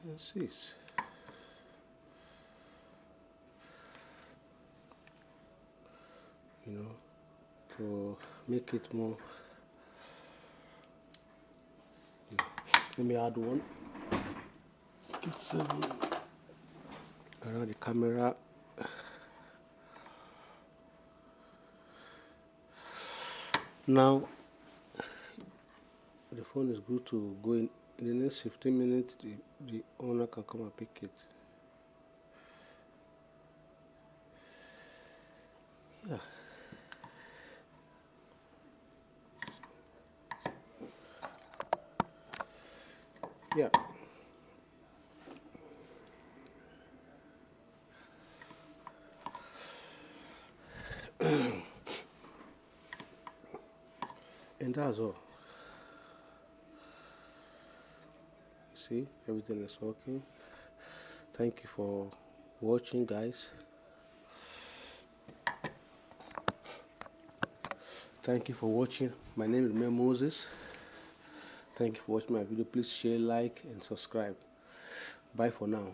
and 6. You know, to make it more. Let me add one. It's around the camera. Now the phone is good to go in the next 15 minutes. The owner can come and pick it. Yeah. Yeah. And that's all. See, everything is working. Thank you for watching, guys. Thank you for watching. My name is Moses. Thank you for watching my video. Please share, like, and subscribe. Bye for now.